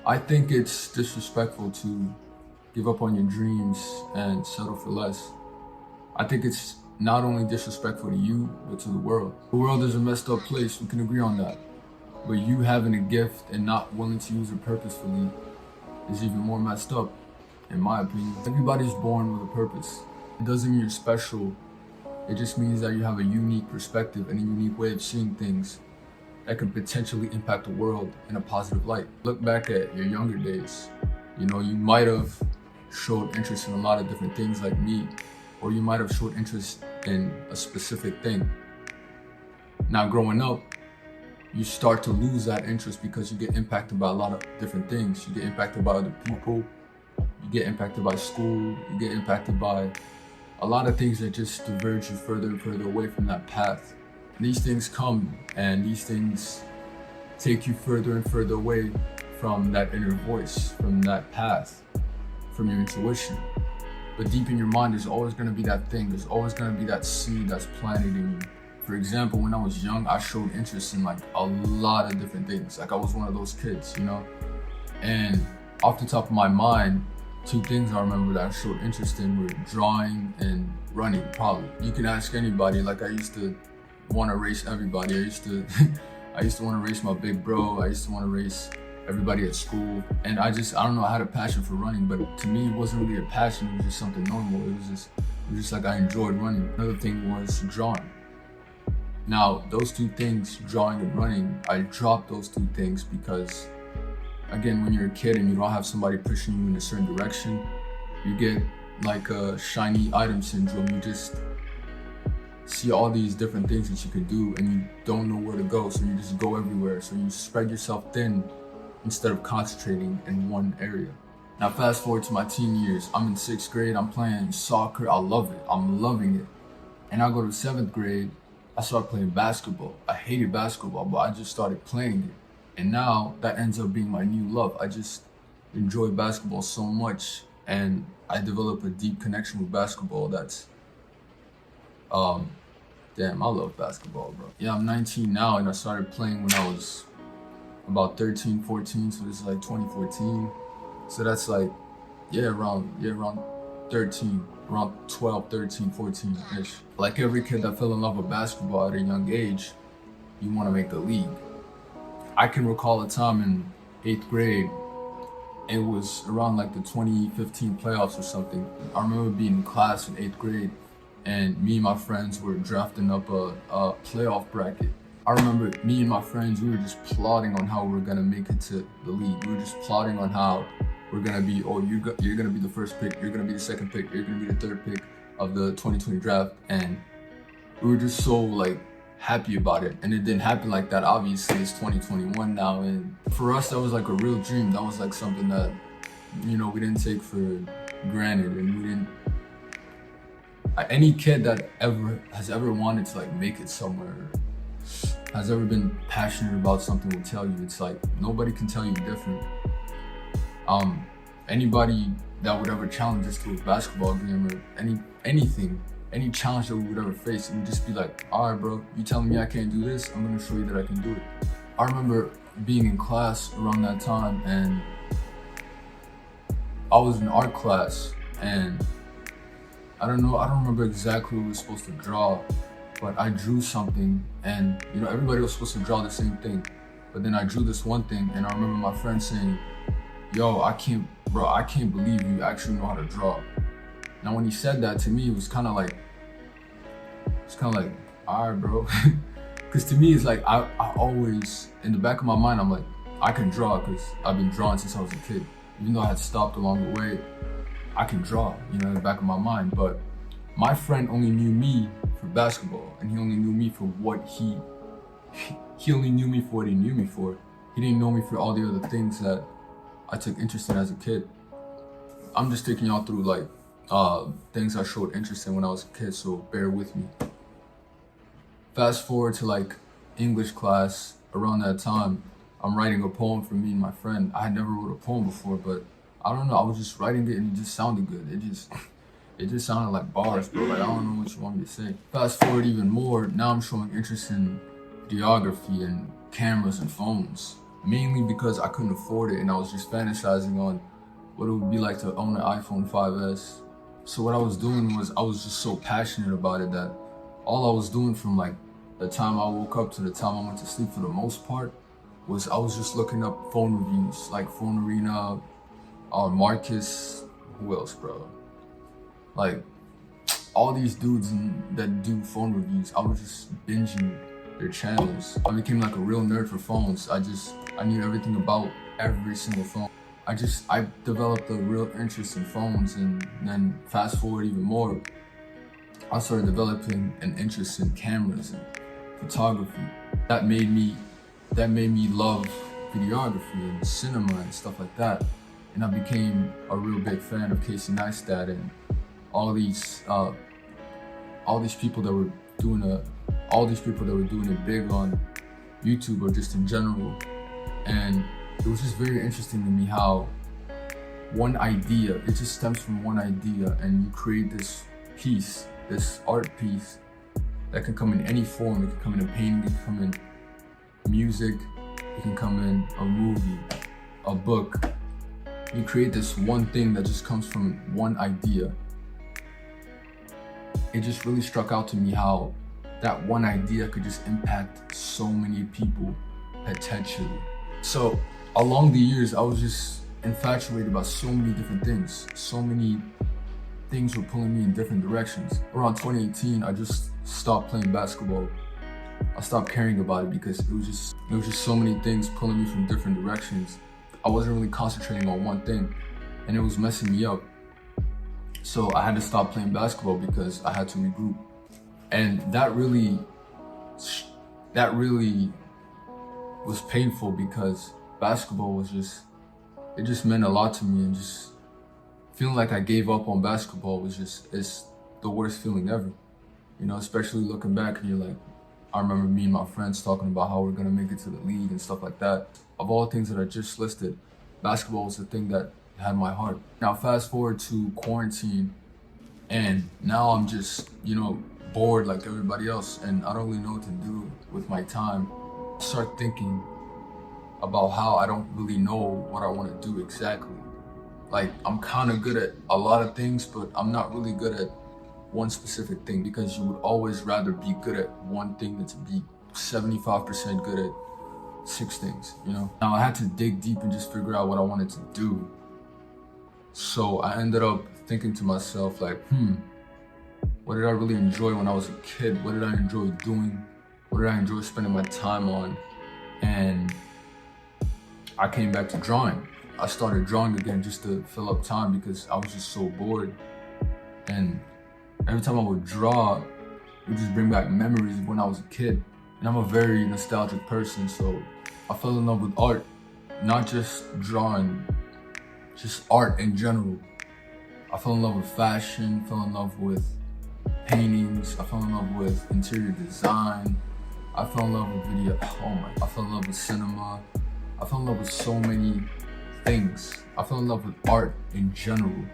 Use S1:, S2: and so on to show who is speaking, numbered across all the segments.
S1: I think it's disrespectful to give up on your dreams and settle for less. I think it's not only disrespectful to you, but to the world. The world is a messed up place, we can agree on that. But you having a gift and not willing to use it purposefully is even more messed up, in my opinion. Everybody's born with a purpose. It doesn't mean you're special. It just means that you have a unique perspective and a unique way of seeing things that can potentially impact the world in a positive light. Look back at your younger days. You might have showed interest in a lot of different things like me, or you might have showed interest in a specific thing. Now, growing up, you start to lose that interest because you get impacted by a lot of different things. You get impacted by other people, you get impacted by school, you get impacted by a lot of things that just diverge you further and further away from that path. These things come and these things take you further and further away from that inner voice, from that path, from your intuition. But deep in your mind, there's always going to be that thing. There's always going to be that seed that's planted in you. For example, when I was young, I showed interest in like a lot of different things. Like I was one of those kids, And off the top of my mind, two things I remember that I showed interest in were drawing and running, probably. You can ask anybody. Like I used to want to race everybody. I used to want to race my big bro. I used to want to race everybody at school. And I don't know, I had a passion for running, but to me, it wasn't really a passion. It was just something normal. It was just like I enjoyed running. Another thing was drawing. Now, those two things, drawing and running, I dropped those two things because, again, when you're a kid and you don't have somebody pushing you in a certain direction, you get like a shiny item syndrome. You just see all these different things that you could do and you don't know where to go, so you just go everywhere. So you spread yourself thin instead of concentrating in one area. Now, fast forward to my teen years. I'm in 6th grade, I'm playing soccer, I love it, I'm loving it. And I go to 7th grade, I started playing basketball. I hated basketball, but I just started playing it. And now that ends up being my new love. I just enjoy basketball so much, and I develop a deep connection with basketball that's, damn, I love basketball, bro. Yeah, I'm 19 now, and I started playing when I was about 13, 14, so this is like 2014. So that's like, around 13, around 12, 13, 14-ish. Like every kid that fell in love with basketball at a young age, you want to make the league. I can recall a time in 8th grade, it was around like the 2015 playoffs or something. I remember being in class in 8th grade, and me and my friends were drafting up a playoff bracket. I remember me and my friends, we were just plotting on how we were gonna make it to the league. We were just plotting on how we're gonna be, you're gonna be the first pick, you're gonna be the second pick, you're gonna be the third pick of the 2020 draft. And we were just so like happy about it. And it didn't happen like that. Obviously, it's 2021 now. And for us, that was like a real dream. That was like something that, we didn't take for granted. And any kid that has ever wanted to like make it somewhere, has ever been passionate about something, will tell you, it's like nobody can tell you different. Anybody that would ever challenge us to a basketball game or anything, any challenge that we would ever face, it would just be like, all right, bro, you telling me I can't do this, I'm gonna show you that I can do it. I remember being in class around that time, and I was in art class, and I don't remember exactly what we were supposed to draw, but I drew something, and everybody was supposed to draw the same thing. But then I drew this one thing, and I remember my friend saying, yo, I can't believe you actually know how to draw. Now when he said that to me, it was kind of like, all right, bro. Because to me, it's like, I always, in the back of my mind, I'm like, I can draw because I've been drawing since I was a kid. Even though I had stopped along the way, I can draw, in the back of my mind. But my friend only knew me for basketball, and he only knew me for what he only knew me for what he knew me for. He didn't know me for all the other things that I took interest in as a kid. I'm just taking y'all through like things I showed interest in when I was a kid, so bear with me. Fast forward to like English class. Around that time, I'm writing a poem for me and my friend. I had never wrote a poem before, but I don't know, I was just writing it and it just sounded good. It just sounded like bars, bro. Like, I don't know what you want me to say. Fast forward even more, now I'm showing interest in videography and cameras and phones. mainly because I couldn't afford it and I was just fantasizing on what it would be like to own an iPhone 5S. So what I was doing was I was just so passionate about it that all I was doing from like the time I woke up to the time I went to sleep for the most part was I was just looking up phone reviews, like Phone Arena, Marcus, who else, bro? Like all these dudes that do phone reviews, I was just binging their channels. I became like a real nerd for phones. I knew everything about every single phone. I developed a real interest in phones, and then fast forward even more, I started developing an interest in cameras and photography. That made me love videography and cinema and stuff like that. And I became a real big fan of Casey Neistat and all these people that were doing it big on YouTube or just in general. And it was just very interesting to me how one idea, it just stems from one idea, and you create this piece, this art piece that can come in any form. It can come in a painting, it can come in music, it can come in a movie, a book. You create this one thing that just comes from one idea. It just really struck out to me how that one idea could just impact so many people potentially. So along the years, I was just infatuated about so many different things. So many things were pulling me in different directions. Around 2018, I just stopped playing basketball. I stopped caring about it because it was just so many things pulling me from different directions. I wasn't really concentrating on one thing, and it was messing me up. So I had to stop playing basketball because I had to regroup. And that really was painful because basketball it just meant a lot to me, and just feeling like I gave up on basketball it's the worst feeling ever. You know, especially looking back and you're like, I remember me and my friends talking about how we're gonna make it to the league and stuff like that. Of all the things that I just listed, basketball was the thing that had my heart. Now fast forward to quarantine, and now I'm just, bored like everybody else, and I don't really know what to do with my time. I start thinking about how I don't really know what I want to do exactly. Like, I'm kind of good at a lot of things, but I'm not really good at one specific thing, because you would always rather be good at one thing than to be 75% good at 6 things, Now I had to dig deep and just figure out what I wanted to do. So I ended up thinking to myself like, what did I really enjoy when I was a kid? What did I enjoy doing? What did I enjoy spending my time on? And I came back to drawing. I started drawing again just to fill up time because I was just so bored. And every time I would draw, it would just bring back memories of when I was a kid. And I'm a very nostalgic person, so I fell in love with art, not just drawing, just art in general. I fell in love with fashion, fell in love with paintings, I fell in love with interior design, I fell in love with I fell in love with cinema, I fell in love with so many things. I fell in love with art in general.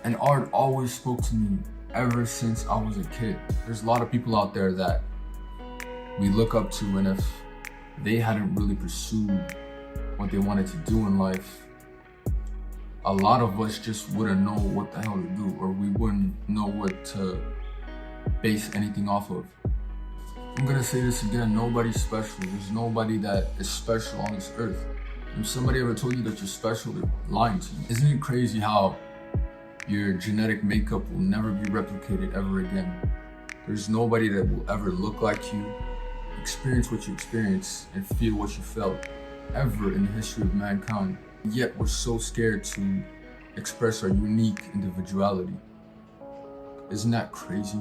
S1: And art always spoke to me ever since I was a kid. There's a lot of people out there that we look up to, and if they hadn't really pursued what they wanted to do in life, a lot of us just wouldn't know what the hell to do, or we wouldn't know what to base anything off of. I'm gonna say this again, nobody's special. There's nobody that is special on this earth. If somebody ever told you that you're special, they're lying to you. Isn't it crazy how your genetic makeup will never be replicated ever again? There's nobody that will ever look like you, experience what you experienced, and feel what you felt ever in the history of mankind. Yet we're so scared to express our unique individuality. Isn't that crazy?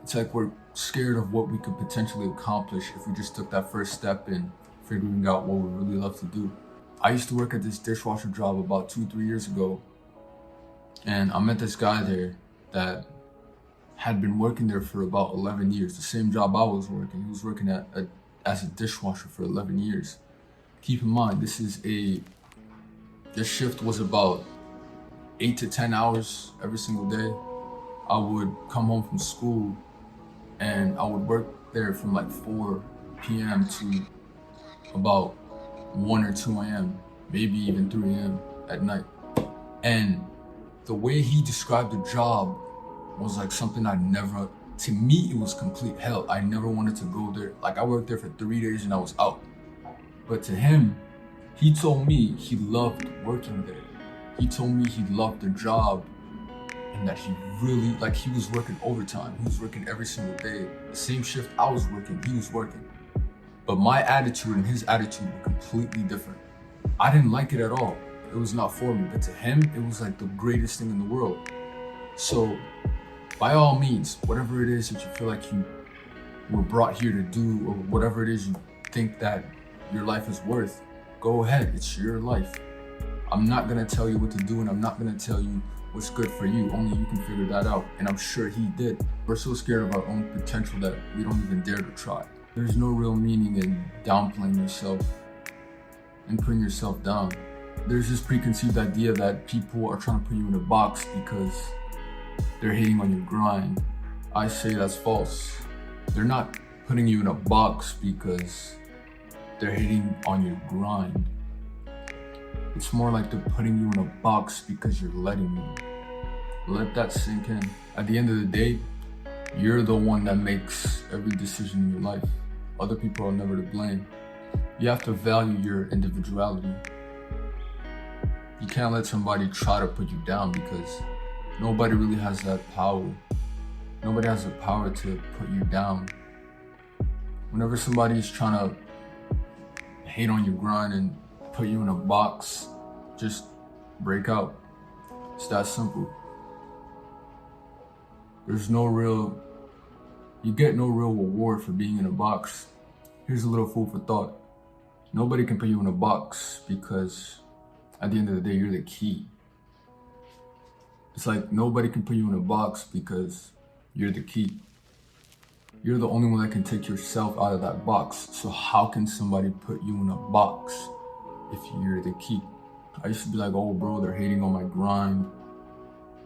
S1: It's like we're scared of what we could potentially accomplish if we just took that first step in figuring out what we really love to do. I used to work at this dishwasher job about 2-3 years ago, and I met this guy there that had been working there for about 11 years, the same job I was working. He was working as a dishwasher for 11 years. Keep in mind, this shift was about 8 to 10 hours every single day. I would come home from school and I would work there from like 4 p.m. to about 1 or 2 a.m., maybe even 3 a.m. at night. And the way he described the job was like something to me, it was complete hell. I never wanted to go there. Like, I worked there for 3 days and I was out. But to him, he told me he loved working there. He told me he loved the job and that he really, like, he was working overtime. He was working every single day. The same shift I was working, he was working. But my attitude and his attitude were completely different. I didn't like it at all. It was not for me. But to him, it was like the greatest thing in the world. So, by all means, whatever it is that you feel like you were brought here to do, or whatever it is you think that your life is worth, go ahead. It's your life. I'm not gonna tell you what to do, and I'm not gonna tell you what's good for you. Only you can figure that out. And I'm sure he did. We're so scared of our own potential that we don't even dare to try. There's no real meaning in downplaying yourself and putting yourself down. There's this preconceived idea that people are trying to put you in a box because they're hating on your grind. I say that's false. They're not putting you in a box because they're hating on your grind. It's more like they're putting you in a box because you're letting them. Let that sink in. At the end of the day, you're the one that makes every decision in your life. Other people are never to blame. You have to value your individuality. You can't let somebody try to put you down because nobody really has that power. Nobody has the power to put you down. Whenever somebody's trying to hate on your grind and put you in a box, just break out. It's that simple. You get no real reward for being in a box. Here's a little food for thought. Nobody can put you in a box because at the end of the day, you're the key. It's like nobody can put you in a box because you're the key. You're the only one that can take yourself out of that box. So how can somebody put you in a box if you're the key? I used to be like, oh bro, they're hating on my grind.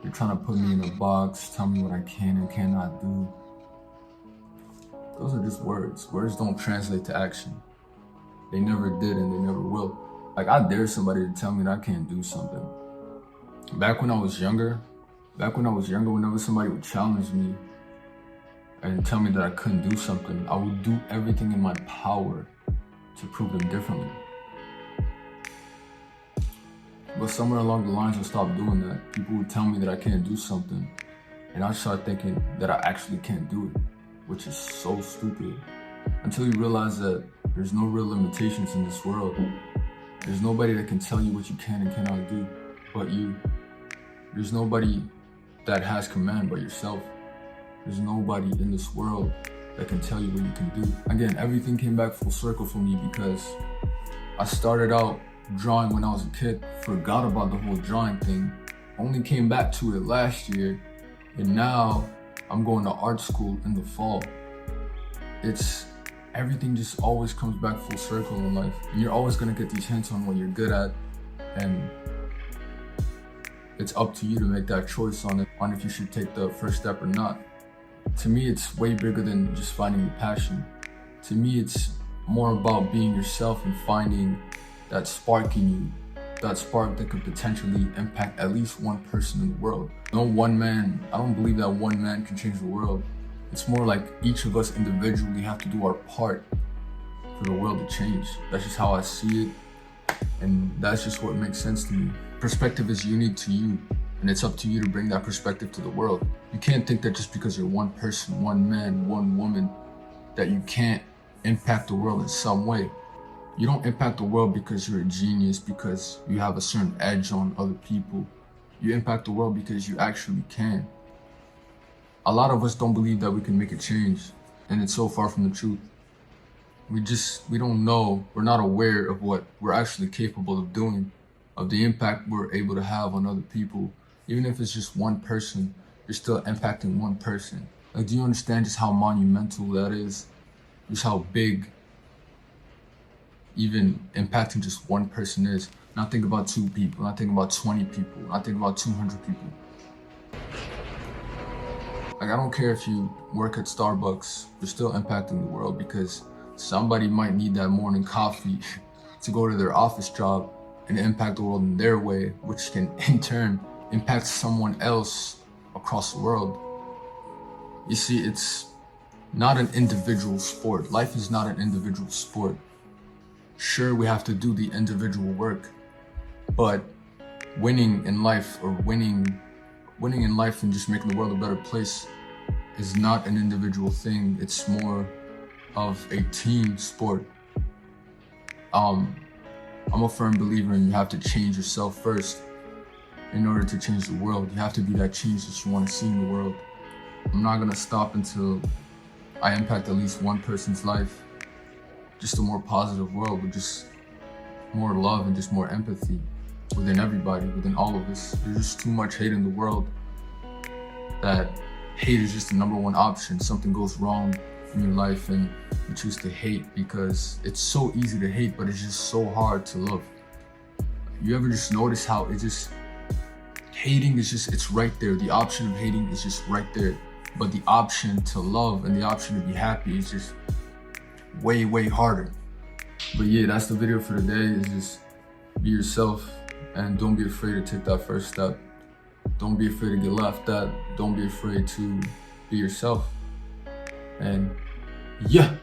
S1: They're trying to put me in a box, tell me what I can and cannot do. Those are just words. Words don't translate to action. They never did and they never will. Like, I dare somebody to tell me that I can't do something. Back when I was younger, whenever somebody would challenge me and tell me that I couldn't do something, I would do everything in my power to prove them differently. But somewhere along the lines, I stopped doing that. People would tell me that I can't do something, and I started thinking that I actually can't do it, which is so stupid. Until you realize that there's no real limitations in this world. There's nobody that can tell you what you can and cannot do but you. There's nobody that has command but yourself. There's nobody in this world that can tell you what you can do. Again, everything came back full circle for me because I started out drawing when I was a kid, forgot about the whole drawing thing, only came back to it last year, and now I'm going to art school in the fall. Everything just always comes back full circle in life, and you're always gonna get these hints on what you're good at, and it's up to you to make that choice on if you should take the first step or not. To me, it's way bigger than just finding your passion. To me, it's more about being yourself and finding that spark in you, that spark that could potentially impact at least one person in the world. I don't believe that one man can change the world. It's more like each of us individually have to do our part for the world to change. That's just how I see it, and that's just what makes sense to me. Perspective is unique to you, and it's up to you to bring that perspective to the world. You can't think that just because you're one person, one man, one woman, that you can't impact the world in some way. You don't impact the world because you're a genius, because you have a certain edge on other people. You impact the world because you actually can. A lot of us don't believe that we can make a change, and it's so far from the truth. We don't know, we're not aware of what we're actually capable of doing, of the impact we're able to have on other people. Even if it's just one person, you're still impacting one person. Like, do you understand just how monumental that is? Just how big even impacting just one person is. Not think about 2 people, not think about 20 people, not think about 200 people. Like, I don't care if you work at Starbucks, you're still impacting the world because somebody might need that morning coffee to go to their office job and impact the world in their way, which can in turn impact someone else across the world. You see, it's not an individual sport. Life is not an individual sport. Sure, we have to do the individual work, but winning in life, or winning in life and just making the world a better place, is not an individual thing. It's more of a team sport. I'm a firm believer in you have to change yourself first in order to change the world. You have to be that change that you want to see in the world. I'm not gonna stop until I impact at least one person's life. Just a more positive world with just more love and just more empathy within everybody, within all of us. There's just too much hate in the world that hate is just the number one option. Something goes wrong in your life and you choose to hate because it's so easy to hate, but it's just so hard to love. You ever just notice how hating is just, it's right there. The option of hating is just right there. But the option to love and the option to be happy is just way, way harder. But yeah, that's the video for today, is just be yourself and don't be afraid to take that first step. Don't be afraid to get laughed at. Don't be afraid to be yourself. And yeah.